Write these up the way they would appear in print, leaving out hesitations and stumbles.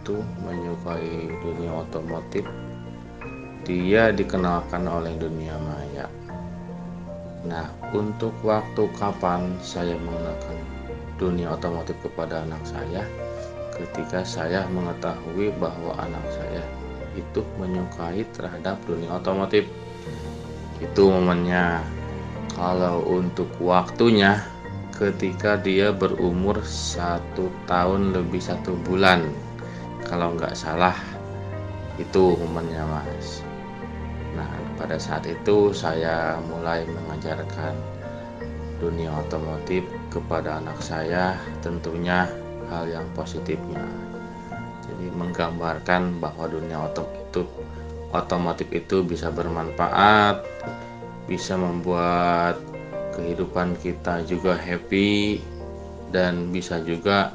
itu menyukai dunia otomotif, dia dikenalkan oleh dunia maya. Nah, untuk waktu kapan saya mengenalkan dunia otomotif kepada anak saya, ketika saya mengetahui bahwa anak saya itu menyukai terhadap dunia otomotif. Itu momennya. Kalau untuk waktunya, ketika dia berumur 1 tahun lebih 1 bulan, kalau nggak salah, itu momennya Mas. Nah, pada saat itu saya mulai mengajarkan dunia otomotif kepada anak saya, tentunya hal yang positifnya. Jadi menggambarkan bahwa dunia otomotif itu bisa bermanfaat, bisa membuat kehidupan kita juga happy, dan bisa juga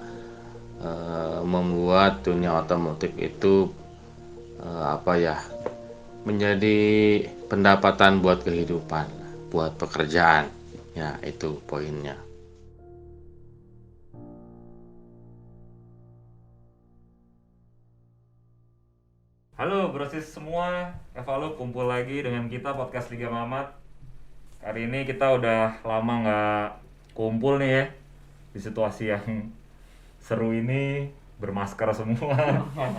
membuat dunia otomotif itu menjadi pendapatan buat kehidupan, buat pekerjaan. Ya, itu poinnya. Halo brosis semua, Evalup kumpul lagi dengan kita podcast Liga Mamat. Hari ini kita udah lama nggak kumpul nih ya, di situasi yang seru ini, bermasker semua.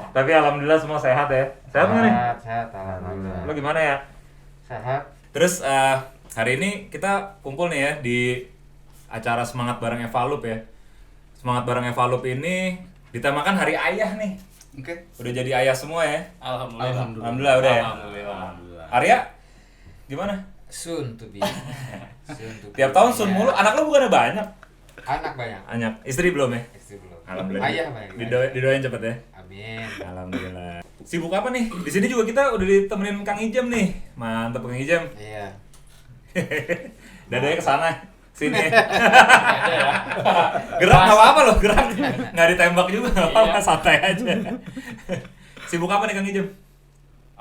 Tapi alhamdulillah semua sehat ya. Sehat nggak nih? Sehat, alhamdulillah. Lo gimana ya? Sehat. Terus hari ini kita kumpul nih ya di acara Semangat Bareng Evalup ya. Semangat Bareng Evalup ini ditemakan Hari Ayah nih. Oke. Udah jadi ayah semua ya? Alhamdulillah. Udah ya? Alhamdulillah. Arya, gimana? Soon to be. Tiap tahun sun mulu, anak lo bukannya banyak? Anak banyak. Banyak. Istri belum ya? Istri belum. Alhamdulillah. Ayah banyak. Didoain cepet ya? Amin. Alhamdulillah. Sibuk apa nih? Di sini juga kita udah ditemenin Kang Ijam nih. Mantap Kang Ijam. Iya. Dadanya kesana. Sini. Gerak nggak apa-apa loh, gerak. Nggak ditembak juga, nggak apa-apa, santai aja. Sibuk apa nih Kang Ijam?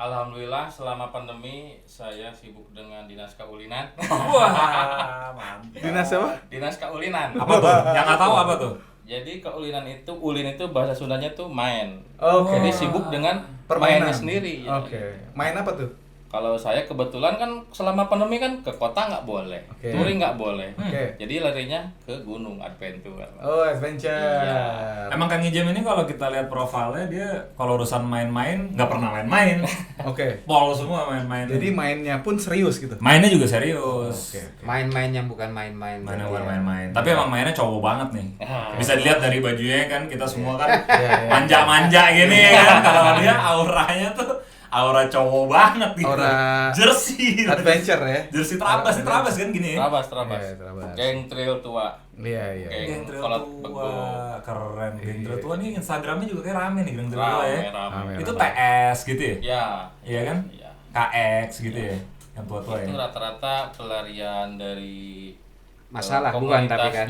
Alhamdulillah selama pandemi saya sibuk dengan dinas kaulinan. Wah, mantap. Dinas apa? Dinas kaulinan. Apa tuh? Yang nggak tahu apa tuh? Jadi kaulinan itu, ulin itu bahasa Sundanya tuh main. Oke. Jadi sibuk dengan Permainan mainnya sendiri. Oke. Main apa tuh? Kalau saya kebetulan kan selama pandemi kan ke kota nggak boleh, Oke. touring nggak boleh. Oke. Jadi larinya ke gunung adventure. Oh, adventure. Iya. Emang Kang Ijam ini kalau kita lihat profilnya dia kalau urusan main-main nggak pernah main-main. Oke. Pol semua main-main. Jadi mainnya pun serius gitu. mainnya juga serius. Oke. Main-main yang bukan main-main. Mainnya berarti bukan ya. main-main. Tapi emang mainnya cowok banget nih. Ah. Bisa dilihat dari bajunya kan, kita semua kan Iya, iya. manja-manja gini kan. Kalau dia auranya tuh aura cowok banget gitu. Aura jersey. Adventure ya. Jersey terabas kan gini ya. Terabas. Iya, terabas. Geng trail tua. Iya, iya. Oke. Geng Trail Kolot Tua, Bego. keren. Geng Trail Iya. Tua nih Instagramnya juga kayak rame nih Geng Trail Tua ya. Rame. Itu TS gitu ya? Ya. Iya kan? Iya. KX gitu ya? Yang tua-tua Itu ya? rata-rata pelarian dari Masalah bukan komunitas. tapi kan.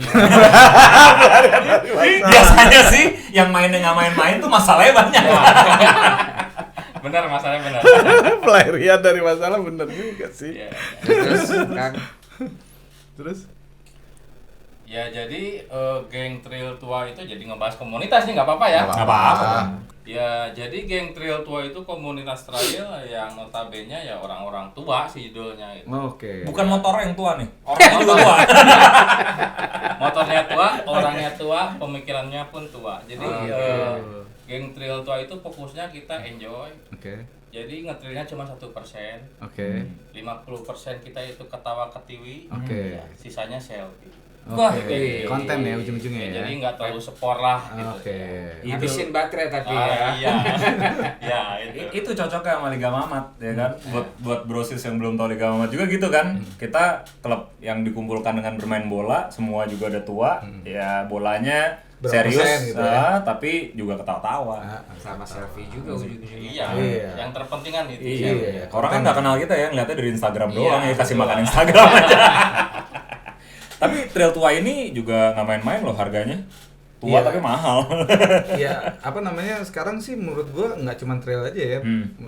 Biasanya sih yang mainnya nggak main-main tuh masalahnya banyak. Benar, masalahnya benar. Pelarian dari masalah bener juga sih. Iya. Terus Kang, Terus? Ya jadi geng trail tua itu jadi ngebahas komunitas nih, nggak apa-apa ya? Nggak apa-apa. Ya jadi geng trail tua itu komunitas trail yang notabene ya orang-orang tua sih judulnya itu. Oke. Bukan motor yang tua nih, orangnya juga tua. Motornya tua, orangnya tua, pemikirannya pun tua. Jadi Oh. geng trail tua itu fokusnya kita enjoy. Oke. Jadi ngetrailnya cuma 1%. Oke. 50% kita itu ketawa ketiwi. Oke. Ya, sisanya selfie. Wah, Oke. Konten ya ujung-ujungnya ya. Jadi nggak terlalu sport lah gitu. Oke. habisin baterai tapi Ah, ya. iya. Ya, itu. Itu cocoknya sama Liga Mamat ya kan. Buat brosis yang belum tahu Liga Mamat juga gitu kan. Kita klub yang dikumpulkan dengan bermain bola, semua juga ada tua. Ya bolanya Berapa serius persen gitu ya? tapi juga ketawa-tawa. Sama selfie juga ujung-ujungnya. Iya. Iya. Yang terpenting kan itu. Iya. Iya. Orang kan nggak kenal kita ya, ngeliatnya dari Instagram doang Iya, ya, kasih betul. makan Instagram aja. Tapi trail tua ini juga nggak main-main loh harganya. Tua Iya. tapi mahal. Ya, apa namanya sekarang sih menurut gua nggak cuma trail aja ya,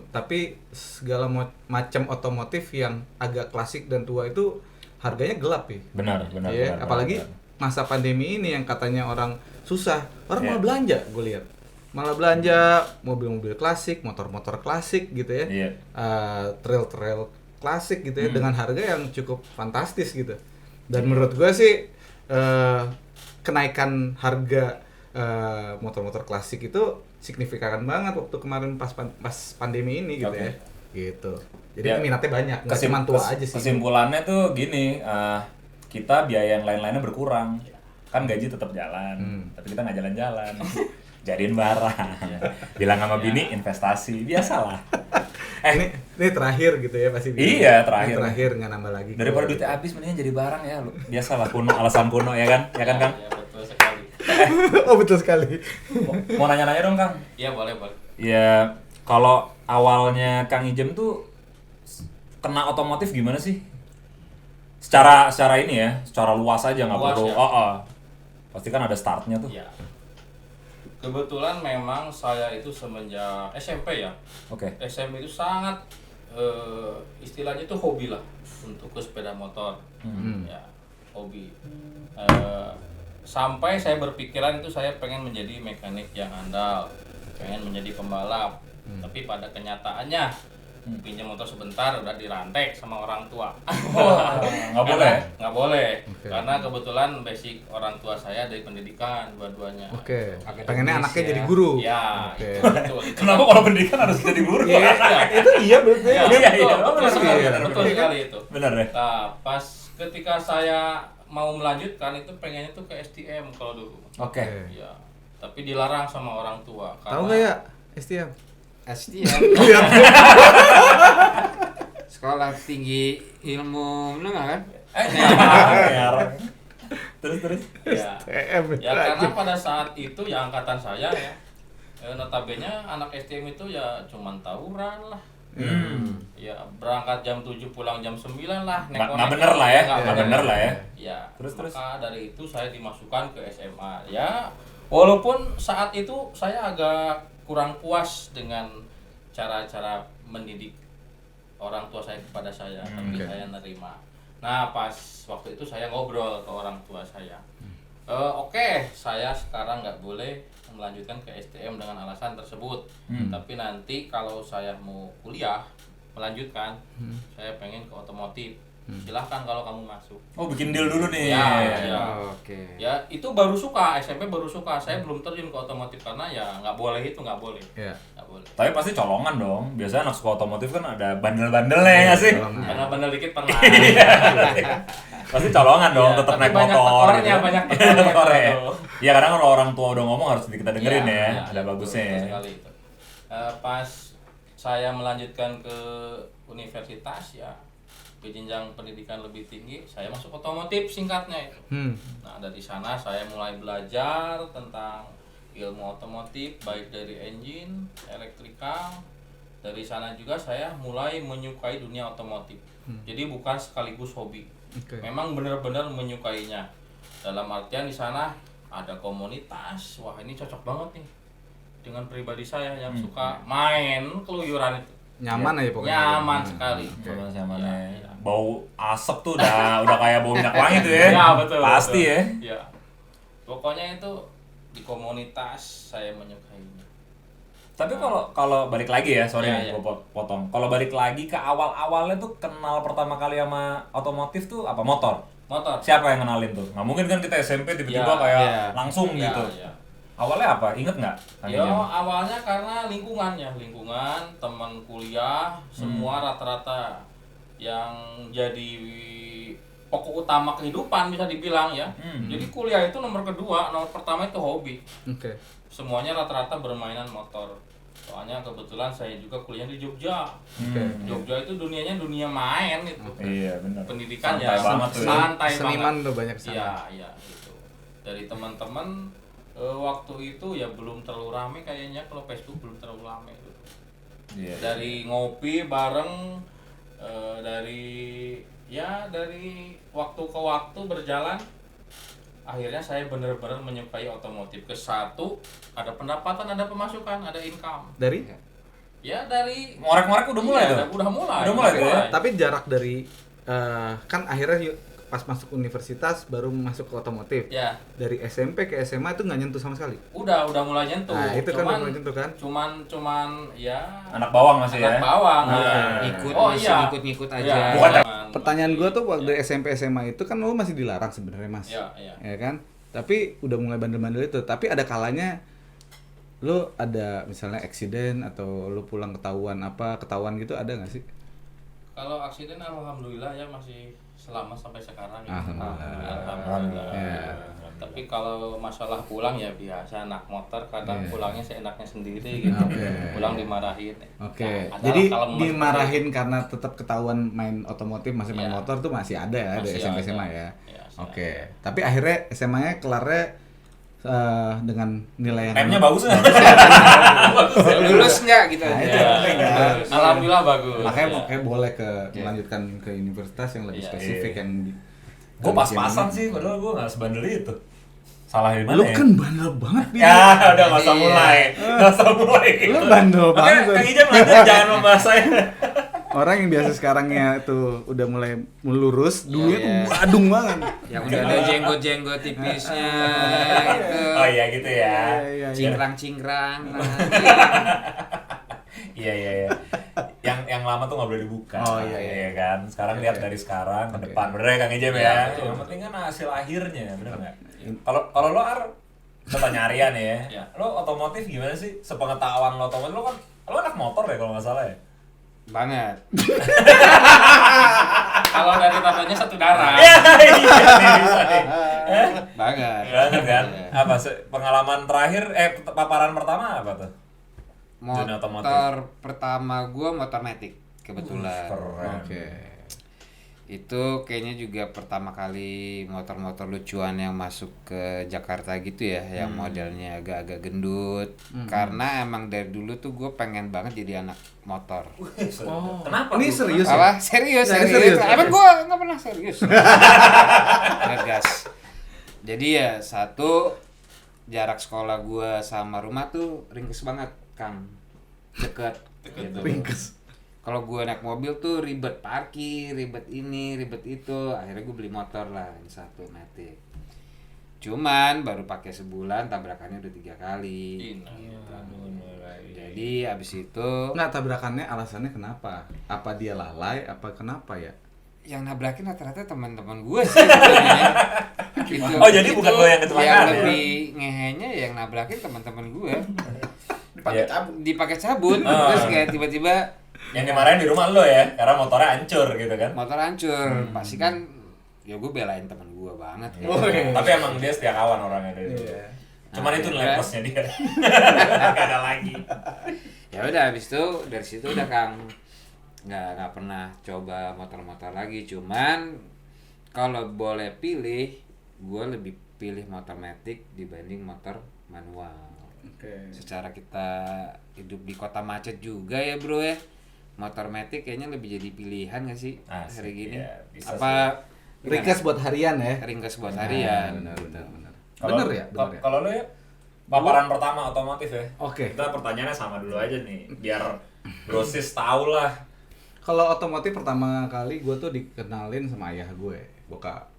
tapi segala macam otomotif yang agak klasik dan tua itu harganya gelap ya. benar. Iya, apalagi masa pandemi ini yang katanya orang susah, orang Iya. malah belanja, gue lihat. malah belanja mobil-mobil klasik, motor-motor klasik gitu ya. Iya. Trail-trail klasik gitu ya dengan harga yang cukup fantastis gitu. Dan menurut gue sih kenaikan harga motor-motor klasik itu signifikan banget waktu kemarin pas pandemi ini gitu Oke. ya. Gitu. Jadi Ya, minatnya banyak, nggak cuma tua aja sih. Kesimpulannya tuh gini, kita biaya yang lain-lainnya berkurang, kan gaji tetap jalan, tapi kita nggak jalan-jalan, jadiin barang, bilang sama bini investasi, biasalah. Ini terakhir gitu ya pasti. Iya, terakhir. Ini terakhir nggak nambah lagi. Daripada duitnya habis, mendingan jadi barang ya, lu. Biasalah kuno, alasan kuno ya kan, ya kan Kang? Ya, betul sekali. Oh betul sekali. Mau nanya-nanya dong Kang. Iya, boleh. Ya, kalau awalnya Kang Ijem tuh kena otomotif gimana sih? Secara ini ya, secara luas aja nggak Luas perlu. ya? Pasti kan ada startnya tuh. Ya. Kebetulan memang saya itu semenjak SMP ya. Oke. SMP itu sangat istilahnya itu hobi lah untuk ke sepeda motor. Ya, hobi. Sampai saya berpikiran itu saya pengen menjadi mekanik yang andal, pengen menjadi pembalap. Tapi pada kenyataannya pinjam motor sebentar udah dirantek sama orang tua. Nggak boleh? Nggak boleh. Oke. Karena kebetulan basic orang tua saya dari pendidikan dua-duanya. Oke. Akademis Pengennya anaknya ya. jadi guru. Ya, Oke. betul. Kenapa kalau pendidikan harus jadi guru? Iya, itu iya berarti. Ya, Iya, betul, iya. betul sekali, Iya, betul iya. sekali itu. Bener ya? Nah, pas ketika saya mau melanjutkan itu pengennya tuh ke STM kalau dulu. Oke. Ya, tapi dilarang sama orang tua. Tahu nggak ya STM? STM. Sekolah Tinggi Ilmu Menengah kan? Terus. Ya, STM. ya karena pada saat itu ya angkatan saya ya, notabene anak STM itu ya cuman tawuran lah. Ya berangkat jam 7 pulang jam 9 lah. Nggak bener lah ya, nggak bener lah ya. Ya, Terus. maka dari itu saya dimasukkan ke SMA. Ya, walaupun saat itu saya agak kurang puas dengan cara-cara mendidik orang tua saya kepada saya, tapi Oke. saya nerima. Nah, pas waktu itu saya ngobrol ke orang tua saya. Oke, saya sekarang nggak boleh melanjutkan ke STM dengan alasan tersebut. Tapi nanti kalau saya mau kuliah, melanjutkan, saya pengen ke otomotif. Silahkan kalau kamu masuk. Oh, bikin deal dulu nih. Ya. Oke. Ya, itu baru suka, SMP baru suka. Saya belum terjun ke otomotif karena ya nggak boleh itu, nggak boleh. Iya. Nggak boleh. Tapi pasti colongan dong. Biasanya anak suka otomotif kan ada bandel-bandelnya ya sih. colongan. Karena bandel dikit pernah. Pasti colongan dong, Iya, tetap tapi naik banyak motor. tekornya, banyak tekornya Tekornya ya. kalau- Iya, kadang kalau orang tua udah ngomong harus kita dengerin Iya, ya. iya, Ada betul, bagusnya betul ya. sekali itu. Pas saya melanjutkan ke universitas ya, ke jenjang pendidikan lebih tinggi, saya masuk otomotif singkatnya itu. Nah, dari sana saya mulai belajar tentang ilmu otomotif baik dari engine, elektrikal. Dari sana juga saya mulai menyukai dunia otomotif. Jadi bukan sekaligus hobi. Oke. Memang benar-benar menyukainya. Dalam artian di sana ada komunitas. Wah, ini cocok banget nih dengan pribadi saya yang suka main keluyuran itu. Nyaman aja pokoknya. Nyaman sekali. Sama sama Ya, ya. Bau asap tuh udah kayak bau minyak wangi tuh ya. Ya, betul. Pasti betul. ya. Ya. Pokoknya itu di komunitas saya menyukainya. Tapi kalau balik lagi ya, sorry Iya, iya. gue potong. Kalau balik lagi ke awal-awalnya tuh kenal pertama kali sama otomotif tuh apa? Motor. Motor. Siapa yang kenalin tuh? Nggak mungkin kan kita SMP tiba-tiba Ya, kayak iya. langsung Ya, gitu. ya. Awalnya apa? Ingat nggak? Ya, awalnya karena lingkungan, teman kuliah, semua rata-rata yang jadi pokok utama kehidupan bisa dibilang ya. Jadi kuliah itu nomor kedua, nomor pertama itu hobi. Oke. Semuanya rata-rata bermainan motor. Soalnya kebetulan saya juga kuliah di Jogja. Jogja itu dunianya dunia main itu. Iya benar. Pendidikan Santai ya banget tuh ya. santai Seniman banget. tuh banyak sana. Iya, iya gitu. Dari teman-teman waktu itu ya belum terlalu rame kayaknya, kalau Facebook belum terlalu rame gitu. Iya. Dari ngopi bareng dari waktu ke waktu berjalan, akhirnya saya benar-benar menyukai otomotif. Ke satu, ada pendapatan, ada pemasukan, ada income. Dari? Ya dari Ngorek-ngorek udah mulai iya, tuh. udah mulai. Udah mulai tuh ya? Tapi jarak dari kan akhirnya pas masuk universitas baru masuk ke otomotif. Ya. Dari SMP ke SMA itu nggak nyentuh sama sekali. Udah mulai nyentuh. Nah, itu kan udah mulai nyentuh kan? Cuman ya Anak bawang masih anak ya. bawang. Ngikut aja. Iya. Bukan Pertanyaan gue tuh waktu dari SMP SMA itu kan lo masih dilarang sebenarnya Mas. Iya. Ya kan? Tapi udah mulai bandel-bandel itu. Tapi ada kalanya lo ada misalnya accident atau lo pulang ketahuan gitu ada nggak sih? Kalau aksiden alhamdulillah ya masih selamat sampai sekarang ya. Alhamdulillah. Ya. Tapi kalau masalah pulang ya biasa anak motor kadang pulangnya seenaknya sendiri gitu. Pulang dimarahin. Oke. Nah, Jadi kalau dimarahin karena tetap ketahuan main otomotif masih main motor tuh masih ada ya dari Masih SMP ada. SMA ya. Ya, masih Oke. Tapi akhirnya SMA-nya kelarnya dengan nilai yang M-nya bagus nggak? Lulus nggak gitu? Nah, itu Ya, penting kan. alhamdulillah bagus. Makanya Ya. kayak boleh melanjutkan ke universitas yang lebih spesifik yang Gue pas-pasan sih, padahal gue nggak sebandel itu. Salah di mana Lu ya? kan bandel banget nih. Ya, udah nggak usah mulai. Nggak usah mulai. Lu bandel Oke, banget. Kang Ijam lanjut, jangan membahas saya. Orang yang biasa sekarangnya tuh udah mulai melurus, dulunya tuh Iya. badung banget. Yang udah ada jenggot-jenggot tipisnya gitu. Oh iya gitu ya. Iya. Cingkrang-cingkrang. Iya. Yang lama tuh nggak boleh dibuka. Oh, iya. Kan. Sekarang lihat dari sekarang ke depan. Bener ya Kang Ijam Iya, ya. betul. Yang penting kan hasil akhirnya, bener nggak? Kalau lo pertanyaan Aryan ya. Iya. Lo otomotif gimana sih? Sepengetahuan lo otomotif lo anak motor ya kalau nggak salah ya. Banget. Kalau dari tatanya satu darah. Iya, nih, bisa nih. Banget. Banget kan? Iya. Apa pengalaman terakhir paparan pertama apa tuh? Dunia otomotif. Motor pertama gua motor Matic kebetulan. Keren. Oke. Itu kayaknya juga pertama kali motor-motor lucuan yang masuk ke Jakarta gitu ya, yang modelnya agak-agak gendut. Karena emang dari dulu tuh gue pengen banget jadi anak motor. Oh. Kenapa? Ini lu? serius ya? Apa? Serius. Serius. Emang gue nggak pernah serius. Ngegas. Jadi ya satu, jarak sekolah gue sama rumah tuh ringkes banget, Kang. Deket. Gitu. Ringkes. Kalau gue naik mobil tuh ribet parkir, ribet ini, ribet itu. Akhirnya gue beli motor lah, ini satu Matic. Cuman baru pakai sebulan tabrakannya udah 3 kali. Jadi abis itu Nggak, tabrakannya alasannya kenapa? Apa dia lalai? Apa kenapa ya? yang nabrakin rata-rata teman-teman gue sih sebenarnya. Gitu. Oh, jadi bukan lo yang kecelakaan Yang ya? lebih ngehenya yang nabrakin teman-teman gue. Iya. Dipakai cabut, Oh. terus kayak tiba-tiba Yang dimarahin di rumah lo ya, karena motornya hancur gitu kan. motor hancur. Pasti kan ya gue belain teman gue banget ya. Tapi emang dia setia kawan orangnya dari dulu. Iya. Cuman itu nilai Akhirnya- plusnya dia. Gak ada lagi. Ya udah habis itu dari situ udah Kang nggak pernah coba motor-motor lagi. Cuman kalau boleh pilih, gue lebih pilih motor Matic dibanding motor manual. Oke. Secara kita hidup di kota macet juga ya bro ya, motor Matic kayaknya lebih jadi pilihan nggak sih Asik, hari gini? ya, bisa Apa Ringkes buat harian ya? ringkes buat harian? Benar. Kalau- Bener ya? Bener ya? Kalau lo ya, paparan pertama otomotif ya. Oke. Kita pertanyaannya sama dulu aja nih, biar brosis tahu lah. Kalau otomotif pertama kali gue tuh dikenalin sama ayah gue, bokap.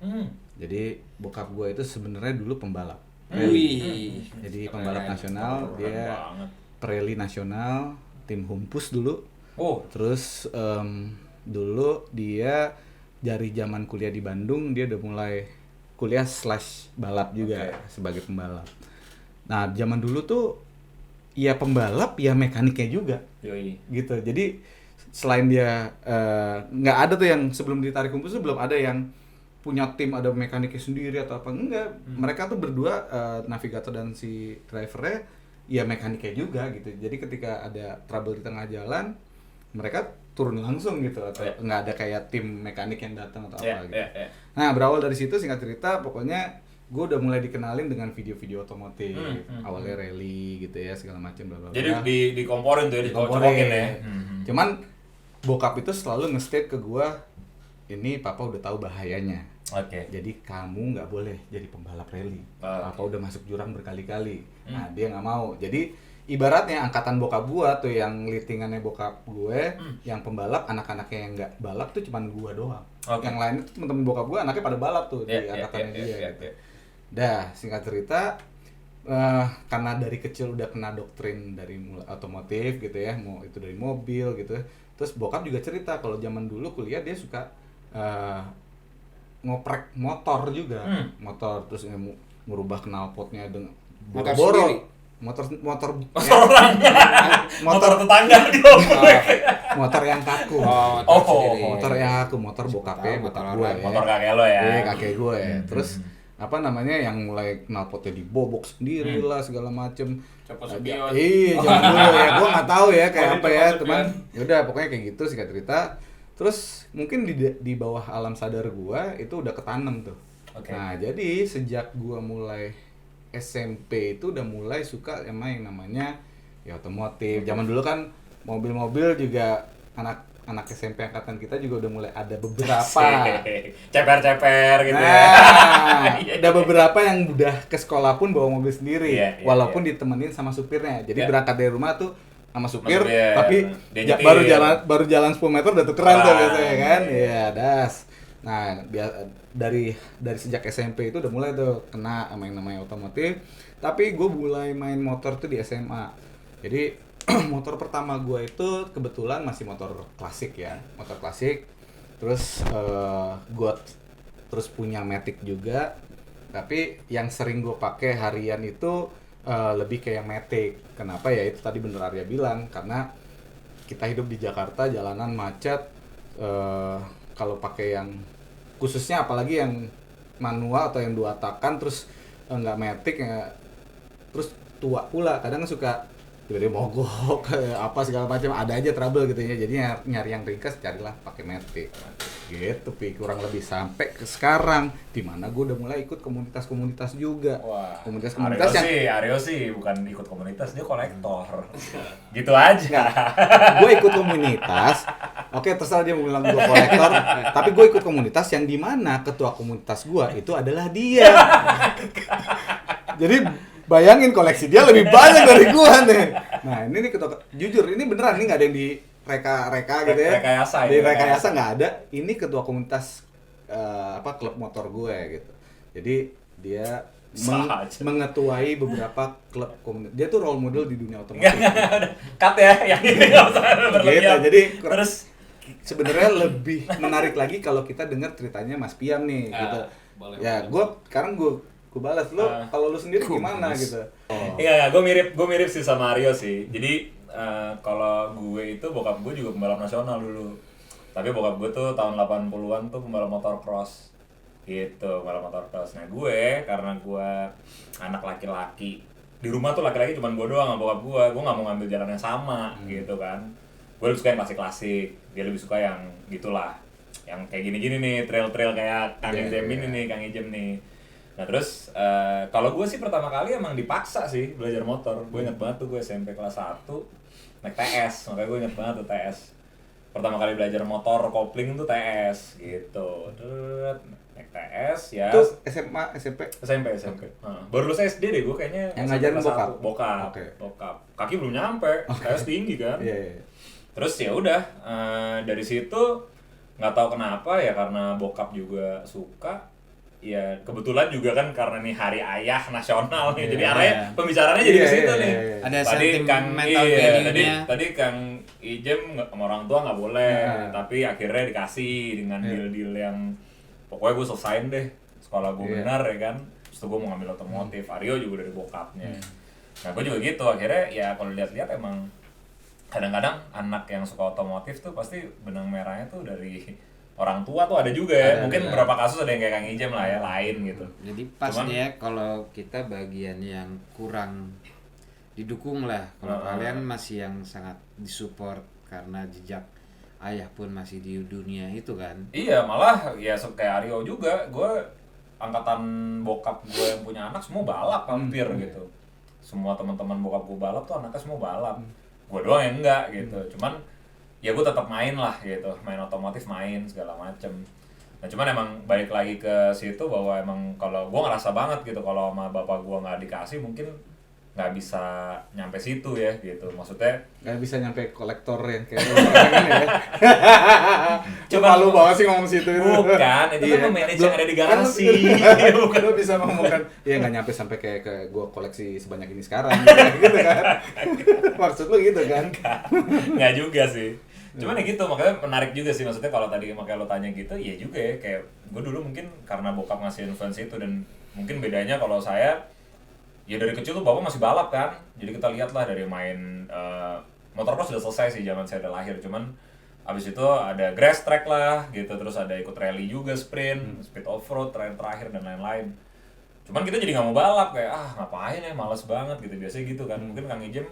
Jadi bokap gue itu sebenarnya dulu pembalap. Wih, Jadi pembalap nasional, Keren dia banget. rally nasional, tim Humpus dulu. Oh, Terus dulu dia dari zaman kuliah di Bandung dia udah mulai kuliah / balap juga sebagai pembalap. Nah zaman dulu tuh ya pembalap ya mekaniknya juga yoi. gitu. Jadi selain dia nggak ada tuh yang sebelum ditarik Humpus tuh belum ada yang punya tim ada mekaniknya sendiri atau apa enggak. Mereka tuh berdua navigator dan si drivernya ya mekaniknya juga gitu. Jadi ketika ada trouble di tengah jalan mereka turun langsung gitu atau nggak ada kayak tim mekanik yang datang atau apa gitu. Nah berawal dari situ singkat cerita pokoknya gue udah mulai dikenalin dengan video-video otomotif. Awalnya rally gitu ya segala macam bla bla bla. Jadi dikomporin tuh ya, Dikomporin. dicocokin ya. Cuman bokap itu selalu nge-state ke gua, ini papa udah tahu bahayanya. Oke. Jadi kamu nggak boleh jadi pembalap rally. Ah. Papa udah masuk jurang berkali-kali. Nah dia nggak mau. Jadi ibaratnya angkatan bokap gua tuh yang litingannya bokap gue, yang pembalap, anak-anaknya yang nggak balap tuh cuman gua doang. Oke. Yang lain itu temen-temen bokap gua anaknya pada balap tuh di angkatannya dia. Gitu. Dah, singkat cerita, karena dari kecil udah kena doktrin dari mulai otomotif gitu ya, mau itu dari mobil gitu. Terus bokap juga cerita kalau zaman dulu kuliah dia suka ngoprek motor juga, motor terus merubah knalpotnya dengan Motor boro-boro. sendiri? motor Motor tetangga dia. motor yang kaku. motor sendiri. Motor yang aku, motor bokapnya, Tahu, bokap motor gue. orang. Ya. Motor kakek lo ya. Iya, kakek gue. Terus apa namanya yang mulai knalpotnya dibobok sendiri lah segala macem. Coba sepion. Iya, zaman dulu ya. Gue nggak tahu ya kayak Oh, apa ini ya, coba teman. sepion. Yaudah, pokoknya kayak gitu singkat cerita. Terus mungkin di bawah alam sadar gue itu udah ketanam tuh. Oke. Nah, jadi sejak gue mulai SMP itu udah mulai suka sama yang namanya ya otomotif. Zaman dulu kan mobil-mobil juga anak SMP angkatan kita juga udah mulai ada beberapa. Ceper-ceper gitu ya. Nah, ada beberapa yang udah ke sekolah pun bawa mobil sendiri, Iya, iya, walaupun ditemenin sama supirnya. Jadi Iya. berangkat dari rumah tuh sama supir, Sama supir, tapi dia nyetir. baru jalan 10 meter udah tukeran tuh Wah, biasanya kan. iya. Iya, das. Nah, dari sejak SMP itu udah mulai tuh kena sama yang namanya otomotif. Tapi gue mulai main motor tuh di SMA. Jadi motor pertama gue itu kebetulan masih motor klasik ya, motor klasik. Terus gue terus punya Matic juga. Tapi yang sering gue pakai harian itu lebih kayak Matic. Kenapa ya? Itu tadi bener Arya bilang, karena kita hidup di Jakarta, jalanan macet. Kalau pakai yang khususnya apalagi yang manual atau yang 2 takan terus nggak Matic ya, terus tua pula kadang suka tiba-tiba mogok apa segala macam, ada aja trouble gitu ya. Jadi nyari yang ringkas, carilah pakai Matic gitu. Kurang lebih sampai ke sekarang di mana gue udah mulai ikut komunitas-komunitas juga. Wah, Komunitas-komunitas Aryo sih bukan ikut komunitas, dia kolektor. Gitu aja. Gue ikut komunitas. Oke, terserah dia mau bilang gue kolektor, tapi gue ikut komunitas yang dimana ketua komunitas gue itu adalah dia. Jadi bayangin koleksi dia lebih banyak dari gue nih. Nah ini nih ketua, jujur ini beneran, ini nggak ada yang di reka gitu ya. Rekayasa ya, Di rekayasa. rekayasa nggak ada. Ini ketua komunitas klub motor gue gitu. Jadi dia Sah aja. mengetuai beberapa klub komunitas. Dia tuh role model di dunia otomotif. Udah cut ya yang ini nggak usah Gitu, berlebihan. jadi Terus sebenarnya lebih menarik lagi kalau kita dengar ceritanya Mas Piam nih gitu. boleh, Ya, boleh. gue sekarang gue balas lu, Ah. kalau lu sendiri gimana gitu. Oh. iya, gue mirip sih sama Aryo sih. Jadi kalau gue itu bokap gue juga pembalap nasional dulu. Tapi bokap gue tuh tahun 80-an tuh pembalap motor cross. Gitu, pembalap motor cross. Nah, gue karena gue anak laki-laki. Di rumah tuh laki-laki cuma gue doang sama bokap gue. Gue nggak mau ngambil jalan yang sama gitu kan. Gue lebih suka yang klasik-klasik. Dia lebih suka yang gitulah. Yang kayak gini-gini nih, trail-trail kayak Kang Iya, Ijem iya. ini nih, Kang Ijem nih. Nah terus kalau gue sih pertama kali emang dipaksa sih belajar motor. Gue inget banget tuh gue SMP kelas 1 naik TS, makanya gue inget banget tuh TS. Pertama kali belajar motor kopling tuh TS gitu. Terus naik TS ya. Itu SMA, SMP. SMP. Baru lulus SD deh gue kayaknya. Yang SMP ngajarin kelas bokap? 1. Bokap. Oke. Bokap. Kaki belum nyampe. TS tinggi kan. Iya, iya. Terus ya udah dari situ nggak tahu kenapa ya, karena bokap juga suka. Ya kebetulan juga kan karena nih hari ayah nasional nih, Iya, jadi arahnya iya. pembicaraannya jadi ke Iya, situ iya, nih. iya. Ada Tadi Kang sentimental iya, value-nya. tadi Kang Ijem sama orang tua nggak boleh, Iya. tapi akhirnya dikasih dengan Iya. deal-deal yang pokoknya gue selesain deh sekolah gue Iya. benar ya kan. Terus tuh gue mau ngambil otomotif, Aryo juga dari bokapnya. Nah gue juga gitu, akhirnya ya kalau lihat-lihat emang kadang-kadang anak yang suka otomotif tuh pasti benang merahnya tuh dari orang tua tuh ada juga ya. Mungkin beberapa kasus ada yang kayak Kang Ijem lah ya, lain gitu. Jadi pas Cuman- ya kalau kita bagian yang kurang didukung lah. Kalau kalian masih yang sangat disupport karena jejak ayah pun masih di dunia itu kan. Iya, malah ya kayak Aryo juga, gue angkatan bokap gue yang punya anak semua balap hampir gitu. Semua teman-teman bokap gue balap tuh anaknya semua balap. Gue doang yang enggak gitu. Cuman ya gue tetap main lah gitu, main otomotif, main segala macem. Nah cuman emang balik lagi ke situ bahwa emang kalau gue ngerasa banget gitu kalau sama bapak gue nggak dikasih, mungkin nggak bisa nyampe situ ya gitu. Maksudnya Nggak bisa nyampe kolektor yang kayak lu sekarang ini ya. Cuma Cuman- lu banget sih ngomong situ itu. bukan, itu Iya. kan memanage Lu- yang ada di kan lu- garasi. Bukan lu bisa ngomong kan, ya nggak nyampe sampai kayak gua koleksi sebanyak ini sekarang gitu kan. Maksud lu gitu kan? Nggak juga sih. Cuman ya gitu, makanya menarik juga sih, maksudnya kalau tadi makanya lo tanya gitu, ya juga ya, kayak gue dulu mungkin karena bokap ngasih influence itu, dan mungkin bedanya kalau saya, ya dari kecil tuh bapak masih balap kan, jadi kita lihat lah dari main motocross sudah selesai sih zaman saya udah lahir, cuman abis itu ada grass track lah gitu, terus ada ikut rally juga, sprint, speed off-road, terakhir dan lain-lain. Cuman kita jadi nggak mau balap, kayak ngapain ya, males banget gitu, biasanya gitu kan. Mungkin Kang Ijem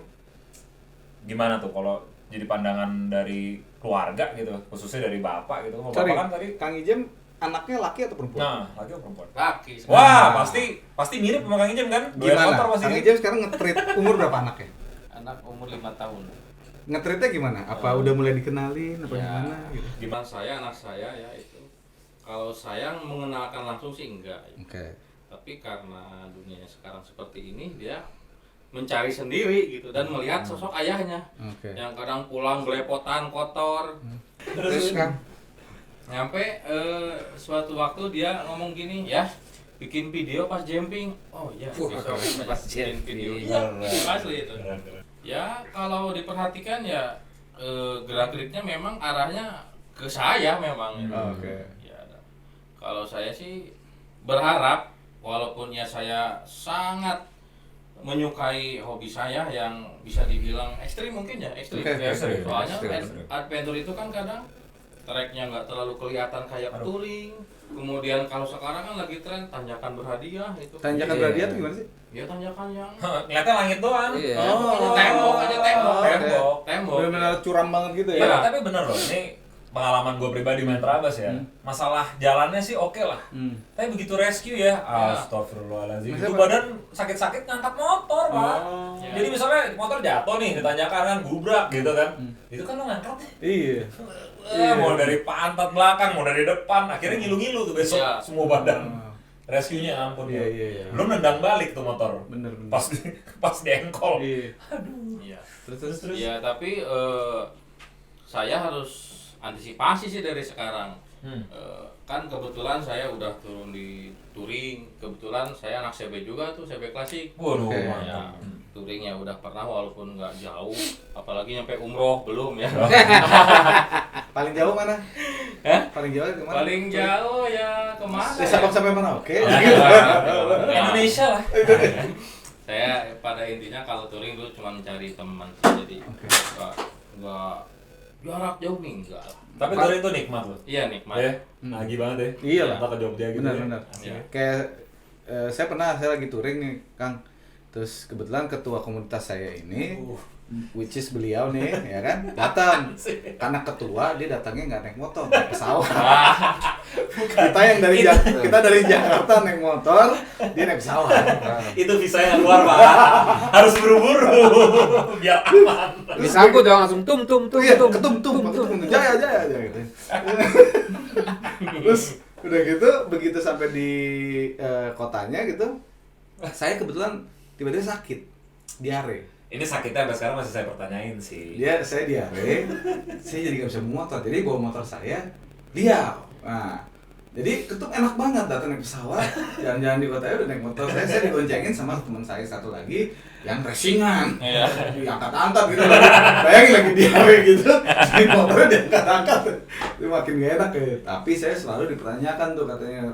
gimana tuh kalau jadi pandangan dari keluarga gitu, khususnya dari bapak gitu. Kalau Sorry, bapak kan tadi, Kang Ijem anaknya laki atau perempuan? nah laki atau perempuan? Laki. Wah, pasti mirip sama Kang Ijem kan? Doyan motor Gimana? pasti Kang kan? Ijem sekarang nge-treat umur berapa anaknya? Anak umur 5 tahun. Nge-treatnya gimana? Apa udah mulai dikenalin apa Ya. gimana gitu? Gimana anak saya ya itu. Kalau saya mengenalkan langsung sih enggak. Oke. Tapi karena dunia sekarang seperti ini, dia mencari sendiri gitu dan melihat sosok ayahnya Oke. yang kadang pulang belepotan, kotor. Terus Kang, Nyampe suatu waktu dia ngomong gini, ya bikin video pas jumping. Oh iya, Wah, besok pas bikin jumping. video. Iya, asli itu. Ya kalau diperhatikan ya gerak-geriknya memang arahnya ke saya memang. gitu. Oke. Ya, kalau saya sih berharap, walaupun ya saya sangat menyukai hobi saya yang bisa dibilang ekstrim mungkin ya, ekstrim. Oke, ekstrim. Soalnya Ekstrim. adventure itu kan kadang tracknya nggak terlalu kelihatan kayak touring. Kemudian kalau sekarang kan lagi tren tanjakan berhadiah itu. tanjakan Iya. berhadiah tuh gimana sih? Ya tanjakan yang Ngeliatnya langit doang. Iya. pokoknya tembok aja tembok. oke. Tembok. Benar-benar curam banget gitu Iya, ya? tapi bener loh, ini pengalaman gue pribadi main terabas ya. Masalah jalannya sih oke lah. Hmm. Tapi begitu rescue ya, astagfirullahaladzim. Masa Itu apa? badan sakit-sakit ngangkat motor, Pak. Oh. Ya. Jadi misalnya motor jatuh nih, ditanyakan kan, gubrak gitu kan. Itu kan lo ngangkat Iya. mau dari pantat belakang, mau dari depan, akhirnya ngilu-ngilu tuh besok Iya. semua badan. Oh. Rescue-nya ampun Iya, ya. iya, iya. Belum nendang balik tuh motor. Bener. Pas di engkol. Iya. Iya. Terus. Ya tapi saya harus antisipasi sih dari sekarang. Kan kebetulan saya udah turun di touring, kebetulan saya anak CB juga tuh, CB klasik. Waduh, Oke. mantap. Ya, touringnya udah pernah walaupun nggak jauh, apalagi nyampe umroh belum ya. Paling jauh mana? Hah? Paling jauh kemana? Paling jauh ya kemana? Dari ya? Sabang sampai Merauke. Indonesia lah. Saya pada intinya kalau touring dulu cuma mencari teman sih, jadi Oke. nggak jarak jauh nih enggak. Tapi touring itu nikmat loh. Iya nikmat. Ya, lagi banget ya. Iya lah. Kita ke Jogja gitu. ya. Benar. Iya. Kayak saya lagi touring nih, Kang. Terus kebetulan ketua komunitas saya ini, which is beliau nih, ya kan, datang. Karena ketua, dia datangnya nggak naik motor, naik pesawat. Kita yang kita dari Jakarta naik motor, dia naik pesawat. Itu visanya keluar, Pak. Harus buru-buru biar aman. Disambut dong langsung tum Iya, ketum, jaya gitu. Terus udah gitu, begitu sampai di kotanya gitu, saya kebetulan tiba-tiba sakit, diare. Ini sakitnya sampai sekarang masih saya pertanyain sih. Saya diare, saya jadi nggak bisa bawa motor, jadi bawa motor saya, dia. Nah, jadi ketum enak banget datang naik pesawat, jalan-jalan di kotanya udah naik motor saya digoncengin sama teman saya satu lagi yang racingan, Iya. diangkat-angkat gitu, bayangin lagi diare gitu, naik motornya diangkat-angkat, itu makin gak enak ya. Tapi saya selalu dipertanyakan tuh katanya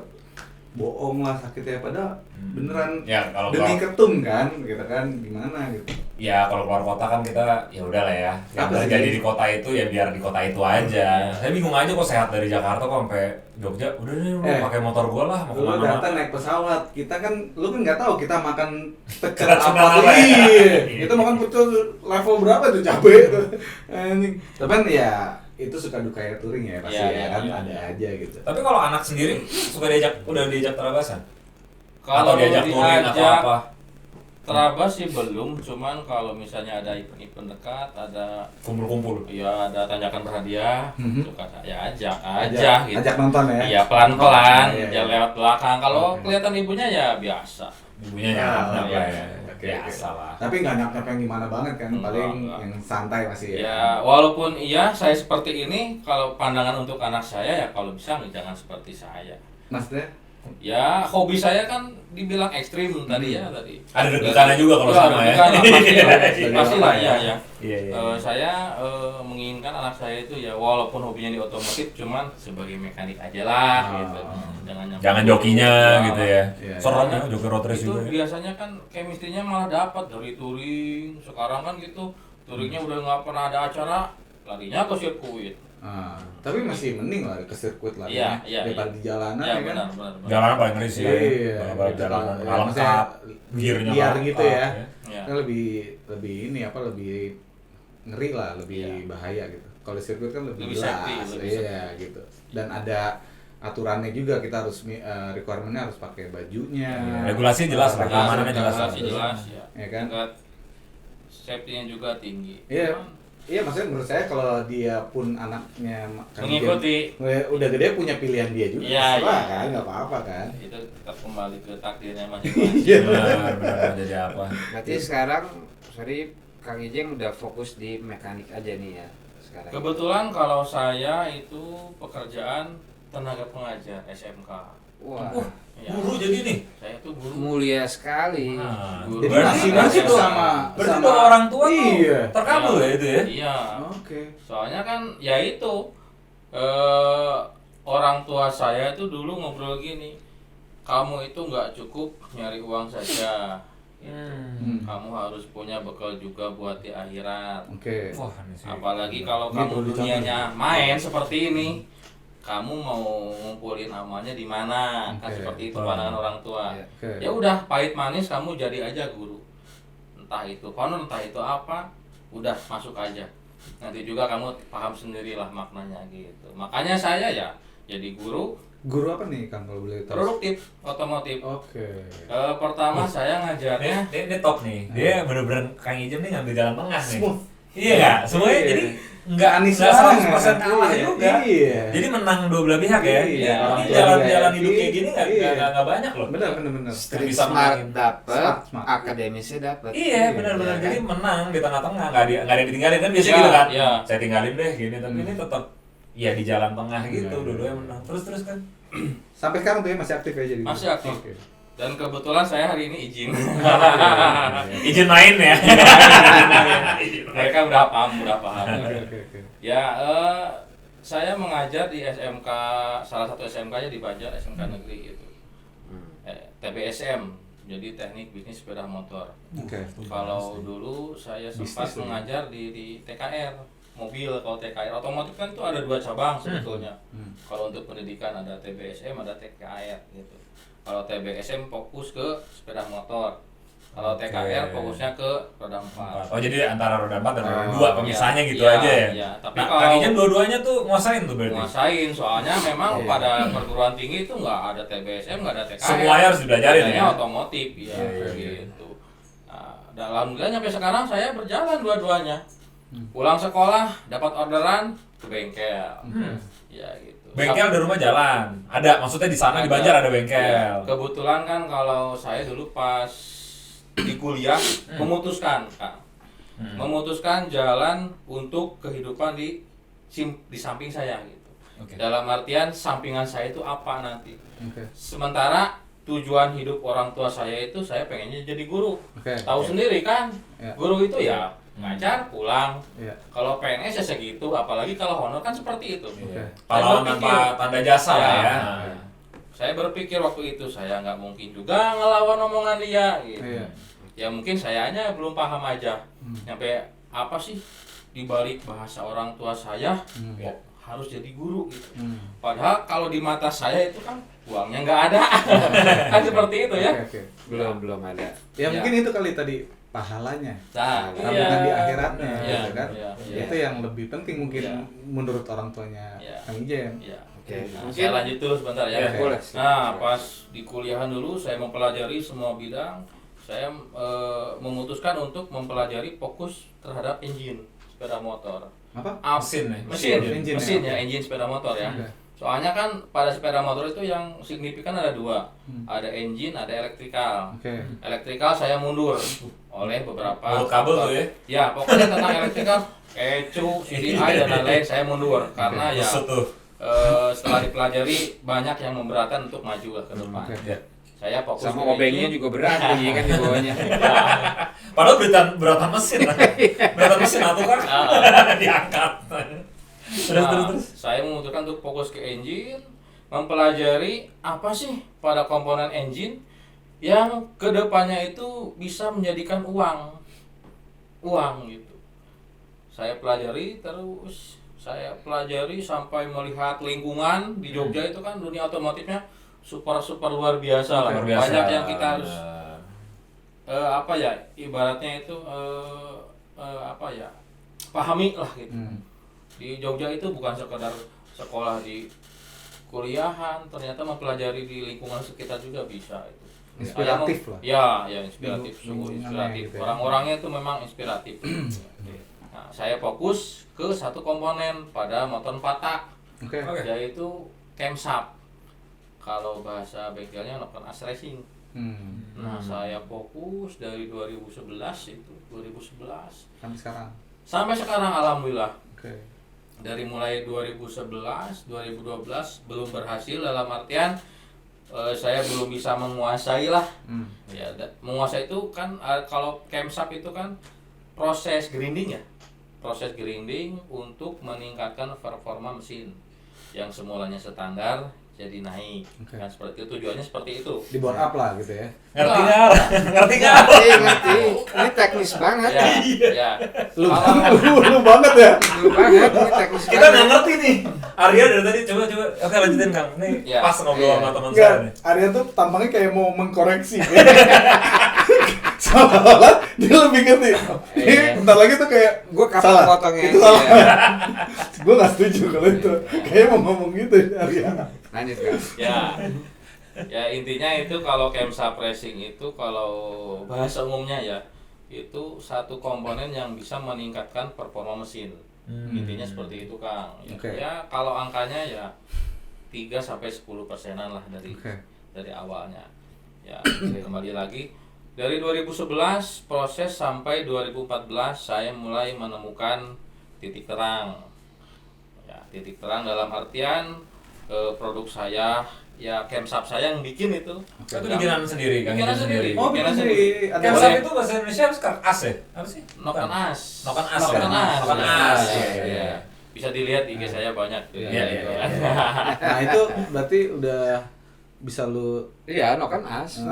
bohong lah sakitnya, padahal beneran Ya, kalau demi keluar, ketum kan, gitu kan, gimana gitu. ya kalau keluar kota kan kita ya udah lah ya. Yang Apa sih? terjadi di kota itu ya biar di kota itu aja. Saya bingung aja kok sehat dari Jakarta kok sampai Jogja. Udah deh, lu pakai motor gua lah mau Lu kemana. datang naik pesawat, kita kan, lu kan nggak tahu kita makan pecel Keracunan apa tuh. apa ya? Iya, kita makan pecel level berapa tuh, cabai itu. Anjing. Tapi kan ya itu suka duka ya touring ya pasti Iya, ya iya, kan, iya. ada aja gitu. Tapi kalau anak sendiri suka udah diajak terabasan? Kalau Atau diajak touring atau apa? Terabas sih belum, cuman kalau misalnya ada event-event dekat, ada Kumpul-kumpul. ya ada tanjakan berhadiah, Mhm. suka saya ajak aja gitu. Ajak nonton ya. Iya pelan-pelan, Iya, iya. jangan lewat belakang. Kalau Oke. kelihatan ibunya ya biasa. Ibunya Ah, nyampe iya. ya. Biasa lah. Tapi nggak nyampe yang gimana banget kan, paling Enggak. yang santai masih Ya, walaupun iya saya seperti ini, kalau pandangan untuk anak saya ya kalau bisa jangan seperti saya. Maksudnya? Ya, hobi saya kan dibilang ekstrim tadi ya tadi. Ada deg-degannya juga kalau Ya, sama ya. deg-degan lah, Sebagai pastilah apa ya ya? ya. Iya, iya. Saya menginginkan anak saya itu ya walaupun hobinya di otomotif cuman sebagai mekanik aja lah gitu. Jangan jokinya gitu ya. Iya, Serem ya joki road race Itu juga ya. biasanya kan chemistry-nya malah dapat dari touring. Sekarang kan gitu, touringnya udah nggak pernah ada acara, larinya ke sirkuit. Tapi masih mending lah ke sirkuit lah Iya, iya, daripada di jalanan Ya ya kan. benar, benar, benar. Jalanan paling ngeri sih ya. Iya, Balap itu jalanan kan, nggak maksudnya lengkap, gearnya biar nggak gitu lengkap, ya. Ya. Kan lebih ini apa lebih ngeri lah, lebih Iya. bahaya gitu. Kalau sirkuit kan lebih Lebih jelas, safety, lebih iya gitu. Dan ada aturannya juga, kita harus requirement-nya harus pakai bajunya. Regulasi jelas lah, keamanannya jelas lah. Regulasi jelas ya. Ya kan? Tingkat safety-nya juga tinggi. Iya. Cuman Iya, maksudnya menurut saya kalau dia pun anaknya mengikuti udah gede punya pilihan dia juga. Iya, Apa iya. kan, nggak apa-apa kan. itu tetap kembali ke takdirnya masing-masing. Iya. Benar jadi apa? Berarti sekarang sorry Kang Ijeng udah fokus di mekanik aja nih ya sekarang. Kebetulan kalau saya itu pekerjaan tenaga pengajar SMK. Wah, Ya, Guru jadi nih. saya itu guru. mulia sekali. Nah, Guru. Jadi berarti masih tuh sama berarti tuh orang tua tuh Iya. terkabul ya itu ya. Iya. Oke. Soalnya kan ya itu orang tua saya itu dulu ngobrol gini, kamu itu nggak cukup nyari uang saja, kamu harus punya bekal juga buat di akhirat. Oke. Wah, ini sih. Apalagi kalau Ini kamu perlu dicontoh. dunianya main seperti ini, kamu mau ngumpulin amalnya di mana? Kan Oke. seperti itu pandangan orang tua. Iya. Oke. Ya udah, pahit manis kamu jadi aja guru. Entah itu konon, entah itu apa, udah masuk aja. Nanti juga kamu paham sendirilah maknanya gitu. Makanya saya ya jadi guru Guru apa nih Kang kalau boleh tahu? produktif otomotif. Oke. Pertama saya ngajarnya Ini top nih. Dia bener-bener Kang Ijem nih ngambil jalan tengah nih. Iya nggak? Semuanya Iya. jadi nggak Anis nggak banget. 100% kalah Iya. juga. Iya. Jadi menang dua belah pihak ya. Iya. Ini Orang tua jalan-jalan juga hidup kayak happy. gini Iya. nggak banyak loh. Benar. Street bisa smart menangin. dapet, Smart. akademisnya dapet. Iya benar-benar Iya, jadi kan? menang di tengah-tengah nggak ada yang ditinggalin kan biasanya Iya, gitu kan. iya. Saya tinggalin deh gini tapi ini tetap ya di jalan tengah gitu Iya. dua-duanya menang. Terus kan. Sampai sekarang tuh ya masih aktif ya jadi. masih aktif. Oke. Dan kebetulan saya hari ini izin. Izin main ya. Mereka udah paham. Oke. Ya, saya mengajar di SMK, salah satu SMK-nya di Banjar, SMK Negeri gitu. TBSM, jadi Teknik Bisnis Sepeda Motor. Oke. Kalau dulu saya sempat Bisnis tuh ya? mengajar di TKR, mobil. Kalau TKR otomotif kan itu ada 2 cabang sebetulnya. Kalau untuk pendidikan ada TBSM, ada TKR gitu. Kalau TBSM fokus ke sepeda motor. Kalau TKR fokusnya ke roda 4. Oh jadi antara roda 4 dan roda Oh, 2 pemisahnya iya, gitu iya, aja ya. iya. Tapi Nah, kalau- Kang Ijem dua-duanya tuh nguasain tuh berarti. Nguasain, soalnya memang Iya. pada perguruan tinggi itu nggak ada TBSM, nggak ada TKR. Semuanya harus dibelajarin Adanya ya. otomotif ya, Iya. gitu. Nah, dan alhamdulillah sampai sekarang saya berjalan dua-duanya. Pulang sekolah dapat orderan ke bengkel. Ya gitu. Bengkel di rumah jalan. Ada, maksudnya di sana di Banjar ada bengkel. Ya, kebetulan kan kalau saya dulu pas di kuliah memutuskan Kak. Memutuskan jalan untuk kehidupan di samping saya gitu. Oke. Dalam artian sampingan saya itu apa nanti. Oke. Sementara tujuan hidup orang tua saya itu saya pengennya jadi guru. Oke. Tahu sendiri kan, Ya. guru itu ya ngajar pulang. Iya. Kalau PNS ya segitu, apalagi kalau honor kan seperti itu. Oke. Pahlawan Saya tanpa berpikir- tanda jasa lah ya. Ya. Saya berpikir waktu itu saya nggak mungkin juga ngelawan omongan dia gitu. Iya. Ya mungkin sayanya belum paham aja. Nyampe apa sih dibalik bahasa orang tua saya kok harus jadi guru gitu. Padahal kalau di mata saya itu kan uangnya nggak ada. Kan seperti itu ya. Oke. Belum ada. Ya Ya. mungkin itu kali tadi pahalanya. Nah, Tabungan di akhiratnya Iya, gitu kan. iya, iya. Itu yang lebih penting mungkin Iya. menurut orang tuanya Iya. Kang Ijem. Ya. Oke. Nah, Mungkin saya lanjut dulu sebentar ya. Iya, boleh. Nah, pas di kuliahan dulu saya mempelajari semua bidang. Saya memutuskan untuk mempelajari fokus terhadap engine sepeda motor. Apa? Up- Mesin ya? Mesin, Engine, mesin ya. ya, engine sepeda motor ya. Oke. Soalnya kan pada sepeda motor itu yang signifikan ada dua, ada engine, ada elektrikal. Oke. Elektrikal saya mundur oleh beberapa Baut kabel tuh ya? Ya, pokoknya tentang elektrikal, ECU, CDI dan lain-lain saya mundur karena ya Busut tuh. setelah dipelajari banyak yang memberatkan untuk maju lah ke depan. Ya. Saya fokus Sama ke obengnya engine. juga berat nih kan di bawahnya. Padahal beratan mesin lah. Beratan mesin atau kan diangkat. Terus. Saya memutuskan untuk fokus ke engine, mempelajari apa sih pada komponen engine yang kedepannya itu bisa menjadikan uang gitu. Saya pelajari terus, saya pelajari sampai melihat lingkungan di Jogja itu kan dunia otomotifnya super luar biasa lah. Luar biasa. Banyak yang kita harus Benar. apa ya, ibaratnya itu apa ya, pahami lah gitu. Di Jogja itu bukan sekedar sekolah di kuliahan, ternyata mempelajari di lingkungan sekitar juga bisa itu. Inspiratif lah. Ya inspiratif, sungguh Lingkungannya inspiratif. gitu ya. Orang-orangnya itu memang inspiratif. Nah, saya fokus ke satu komponen pada motor 4 tak, Oke. yaitu camshaft. Kalau bahasa bengkelnya knock as racing. Nah, saya fokus dari 2011 itu, 2011 Sampai sekarang. sampai sekarang alhamdulillah. Oke. Dari mulai 2011, 2012 belum berhasil dalam artian saya belum bisa menguasai lah. Ya, menguasai itu kan kalau camshaft itu kan proses grinding ya. Proses grinding untuk meningkatkan performa mesin yang semulanya standar jadi naik. Oke. Kan seperti itu, tujuannya seperti itu. Di bore up lah gitu ya. Ngerti nggak? Ngerti nggak? Ngerti. Ini teknis banget. Ya, ya. Lu Kalau- lu banget ya. Lu banget, ini teknis Kita banget. nggak ngerti nih. Arya dari tadi coba. Oke lanjutin Kang. Ini Ya. pas ngobrol Iya. sama teman Enggak, saya nih. Arya tuh tampangnya kayak mau mengkoreksi. Seolah-olah dia lebih ngerti. Iya. Bentar lagi tuh kayak Gua kapan salah. potongnya? Itu salah. Iya. Gue gak setuju kalau itu. Kayaknya mau ngomong gitu Arya. Lanjut kan. Ya intinya itu kalau camshaft racing itu kalau bahasa umumnya ya itu satu komponen yang bisa meningkatkan performa mesin. Intinya seperti itu Kang. Ya, Oke. ya kalau angkanya ya 3 sampai 10%-an lah Oke. dari awalnya. Ya, kembali lagi dari 2011 proses sampai 2014 saya mulai menemukan titik terang. Ya, titik terang dalam artian produk saya, ya camshaft saya yang bikin itu. Itu bikinan sendiri Kang. Bikinan sendiri. Oh, Bikinan bikin sendiri. sendiri. Ada Camshaft boleh. itu bahasa Indonesia sekarang as ya? Apa sih? Nokan as. Nokan as. Nokan ya? as. Nokan Ya, as. ya, Iya, ya. iya. Bisa dilihat di IG saya banyak. Iya, iya, iya. Nah, itu berarti udah bisa lu Iya, no kan as.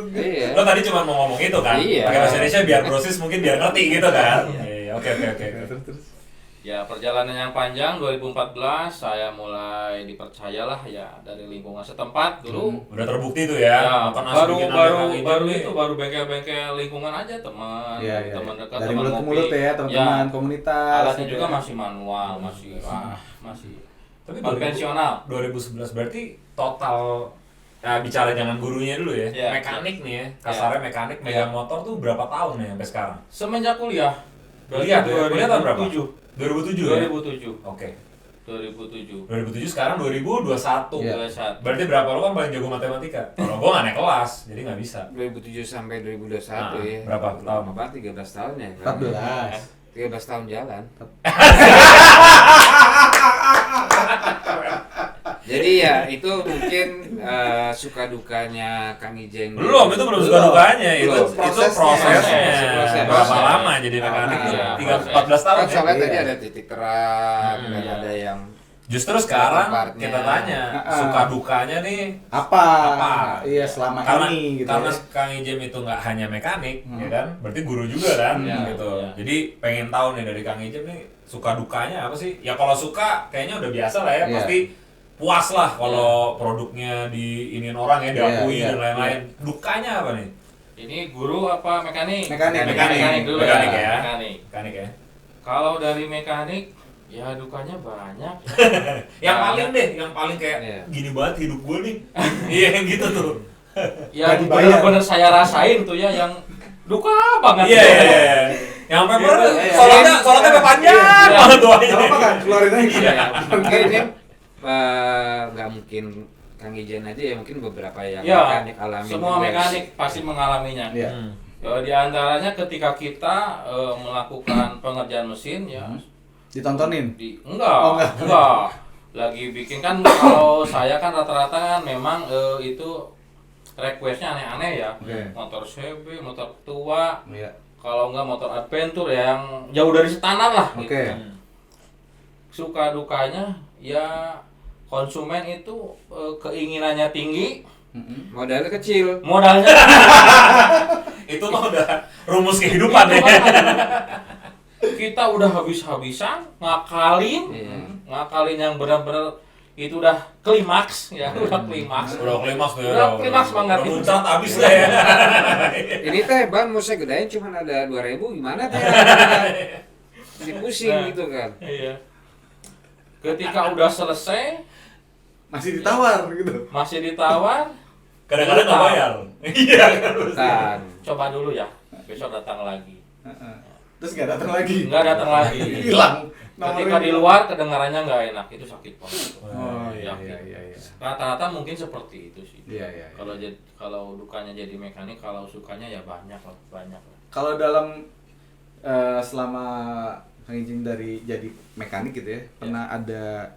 Iya. Lo tadi cuma mau ngomong itu kan? Iya. Pakai bahasa Indonesia biar brosis mungkin biar ngerti gitu kan? Iya, oke. terus. Ya perjalanan yang panjang 2014 saya mulai dipercayalah ya dari lingkungan setempat dulu. Udah terbukti tuh ya. Ya, Nokan as baru bikinan baru Kang Ijam baru nih. itu baru bengkel-bengkel lingkungan aja teman, Iya, iya. teman dekat, Dari teman mulut ke ngopi. mulut ya, teman-teman komunitas. Alatnya gitu juga ya. masih manual, masih Tapi konvensional. 2011 berarti total bicara jangan gurunya dulu ya. Iya. Mekanik nih ya. Kasarnya mekanik megang motor tuh berapa tahun ya sampai sekarang? Semenjak kuliah. Kuliah tuh ya? Kuliah tahun berapa? 2007. 2007 ya? 2007. Oke. 2007. 2007 sekarang 2021. Iya. 21. Berarti berapa lo kan paling jago matematika? Kalau gua nggak naik kelas, jadi nggak bisa. 2007 sampai 2021 Nah, ya. berapa tahun? Apa 13 tahun ya? 14. 13 tahun jalan. Jadi ya itu mungkin suka dukanya Kang Ijeng. Belum, itu belum suka dukanya. Itu Belum. prosesnya. Proses. Berapa lama jadi mekanik? Iya, 14 tahun Kan ya? soalnya Iya. tadi ada titik terang, dan Iya. ada yang Justru sekarang Partnya. kita tanya suka dukanya nih Apa? Apa? Iya, selama karena ini gitu. karena ya. Kang Ijem itu nggak hanya mekanik ya kan, berarti guru juga kan Iya, gitu. iya. Jadi pengen tahu nih dari Kang Ijem nih suka dukanya apa sih? Ya kalau suka kayaknya udah biasa lah ya, Iya. pasti puas lah kalau produknya diinin orang ya, diakui Iya, dan iya, lain-lain. Dukanya apa nih? Ini guru apa mekanik? Mekanik. Mekanik dulu Mekanik ya. ya. Mekanik. Mekanik ya. Kalau dari mekanik, ya dukanya banyak. Yang Banyak. paling deh, yang paling kayak Iya. gini banget hidup gue nih. Iya yang gitu tuh. Yang dibayar. benar-benar saya rasain tuh ya, yang duka banget. Iya iya iya. Yang paper Iya, kolotnya panjang banget tuh. Gak apa kan, keluarin aja. Iya, mungkin ini nggak mungkin Kang Ijen aja ya, mungkin beberapa yang Ya, mekanik alami semua juga. mekanik pasti mengalaminya. Iya. Di antaranya ketika kita melakukan pengerjaan mesin ya Ditontonin. enggak, Oh, enggak. enggak. Lagi bikin kan kalau saya kan rata-rata kan memang itu requestnya aneh-aneh ya. Oke. Motor CB, motor tua, Iya. kalau enggak motor adventure yang jauh dari standar lah gitu. Oke. Suka dukanya ya konsumen itu keinginannya tinggi, Modalnya kecil. modalnya Itu mah udah rumus kehidupan ya. kita udah habis-habisan ngakalin, Iya. ngakalin yang benar-benar itu udah klimaks ya, udah klimaks. Udah klimaks tuh ya. Udah klimaks banget. Udah muncrat abis lah ya. Ini teh ban mau saya gedein cuma ada 2.000 gimana teh? Jadi pusing Nah. gitu kan. Iya. Ketika udah selesai Masih ditawar gitu. masih ditawar, Kadang-kadang nggak bayar. Iya kan. Dan coba dulu ya, besok datang lagi. Terus nggak datang lagi. Nggak datang lagi. Hilang. Ketika di luar kedengarannya nggak enak, itu sakit banget. Oh iya Yakin. iya iya. Rata-rata mungkin seperti itu sih. Iya iya. Kalau dukanya jadi mekanik, kalau sukanya ya banyak lah, banyak lah. Kalau dalam selama Kang Ijing dari jadi mekanik gitu ya, pernah ada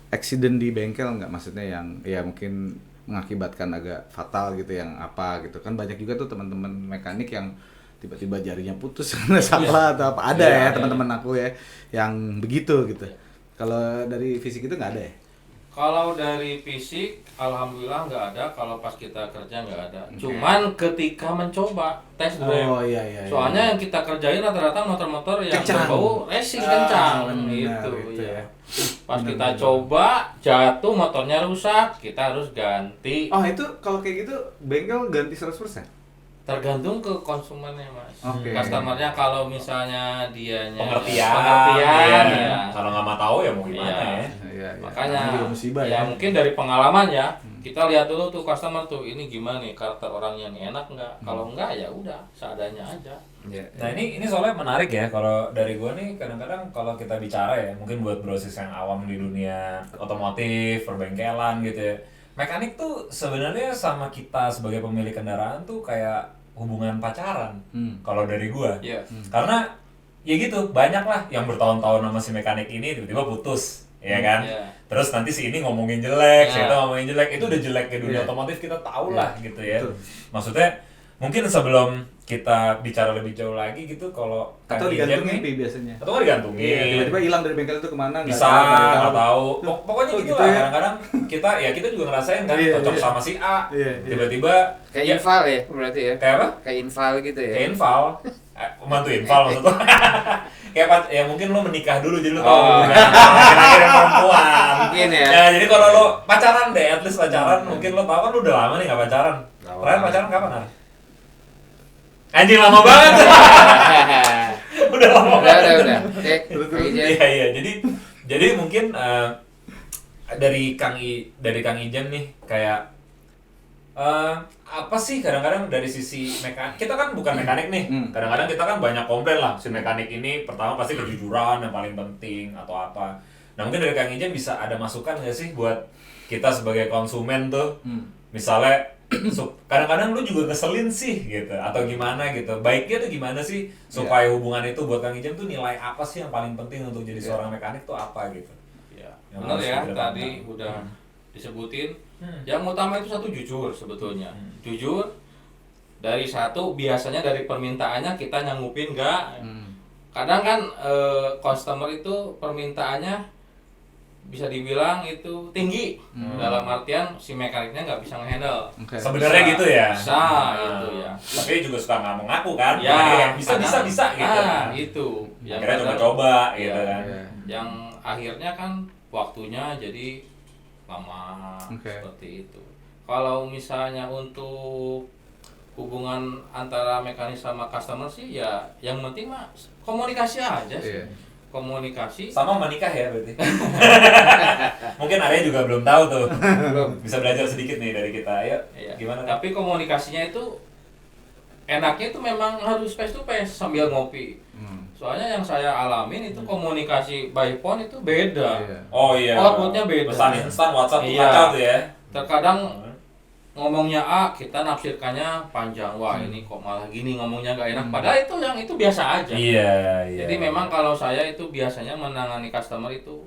accident di bengkel nggak? Maksudnya yang ya mungkin mengakibatkan agak fatal gitu, yang apa gitu kan, banyak juga tuh teman-teman mekanik yang tiba-tiba jarinya putus karena salah atau apa, ada ya teman-teman aku ya yang begitu gitu. Kalau dari fisik itu nggak ada ya? Kalau dari fisik, alhamdulillah nggak ada. Kalau pas kita kerja nggak ada. Cuman ketika mencoba tes drive. Oh iya iya. Soalnya yang kita kerjain rata-rata motor-motor yang Kencang. berbau racing Ah, kencang benar, gitu itu ya. ya. Pas Benar, kita benar. coba jatuh, motornya rusak, kita harus ganti. Oh itu kalau kayak gitu bengkel ganti 100%? Tergantung ke konsumennya mas. Oke. Customernya kalau misalnya dianya Pengertian. ya. Kalau nggak mau tahu ya mau gimana Iya. ya. Iya, iya. Makanya Namanya juga musibah ya ya. mungkin dari pengalaman ya, kita lihat dulu tuh customer tuh ini gimana nih, karakter orangnya nih enak nggak. Kalau enggak ya udah seadanya aja. ya, Nah ini soalnya menarik ya, kalau dari gue nih kadang-kadang kalau kita bicara ya, mungkin buat brosis yang awam di dunia otomotif, perbengkelan gitu ya, mekanik tuh sebenarnya sama kita sebagai pemilik kendaraan tuh kayak hubungan pacaran. Kalau dari gue, Iya. karena ya gitu, banyak lah yang bertahun-tahun sama si mekanik ini tiba-tiba putus, ya kan? Iya. Terus nanti si ini ngomongin jelek, si Iya. itu ngomongin jelek, itu udah jelek ke dunia Iya. otomotif kita tahu lah gitu ya. Betul. Maksudnya mungkin sebelum kita bicara lebih jauh lagi gitu, kalau Atau Kang Ijen digantungin nih- Pi, biasanya. atau nggak digantungin, Iya, tiba-tiba hilang dari bengkel itu kemana bisa nggak tahu. Pokoknya Oh, gitu gitu lah. ya. Kadang-kadang kita juga ngerasain kan Iya, cocok iya. sama si A, Iya, iya. tiba-tiba kayak ya, inval ya berarti ya. kayak apa? Kayak inval gitu ya. Kayak inval, membantu inval maksudnya. Kayak ya mungkin lo menikah dulu jadi lo tahu Oh. kan akhir-akhir perempuan. Mungkin ya. Ya jadi kalau lo pacaran deh, at least pacaran, mungkin lo tahu kan lo udah lama nih nggak pacaran. Lama. Terakhir pacaran kapan Ar? Anjing lama banget. Udah lama banget. udah. Oke, Kang Ijen. Iya. Jadi mungkin dari Kang Ijen nih kayak apa sih kadang-kadang dari sisi mekanik, kita kan bukan mekanik nih, kadang-kadang kita kan banyak komplain lah si mekanik ini, pertama pasti kejujuran yang paling penting atau apa. Nah mungkin dari Kang Ijen bisa ada masukan nggak sih buat kita sebagai konsumen tuh, misalnya kadang-kadang lu juga ngeselin sih gitu atau gimana gitu, baiknya tuh gimana sih supaya hubungan itu buat Kang Ijen tuh nilai apa sih yang paling penting untuk jadi seorang mekanik tuh apa gitu. Ya, Yang benar harus ya, dikedepankan. tadi udah disebutin. Yang utama itu satu jujur sebetulnya. Jujur dari satu, biasanya dari permintaannya kita nyanggupin nggak. Kadang kan customer itu permintaannya bisa dibilang itu tinggi. Dalam artian si mekaniknya nggak bisa ngehandle. Oke. Sebenarnya Bisa, gitu ya. bisa, gitu ya. Tapi juga suka nggak mau ngaku kan. Ya, Makanya bisa kadang- gitu. itu. Yang Akhirnya kadang- coba-coba gitu Iya. kan. Iya. Yang akhirnya kan waktunya jadi lama, Oke. seperti itu. Kalau misalnya untuk hubungan antara mekanis sama customer sih ya yang penting mah komunikasi aja sih. Iya. Komunikasi. Sama menikah ya berarti. Mungkin Arya juga belum tahu tuh. Belum. Bisa belajar sedikit nih dari kita. Ayo, Iya. gimana? Tapi komunikasinya itu enaknya itu memang harus face to face sambil ngopi. Soalnya yang saya alamin itu komunikasi by phone itu beda. Oh iya. Outputnya beda. Pesan instan WhatsApp tuh Iya. kacau tuh ya. Terkadang ngomongnya A, kita nafsirkannya panjang. Wah, ini kok malah gini ngomongnya nggak enak. Padahal itu biasa aja. Iya, iya. Jadi memang kalau saya itu biasanya menangani customer itu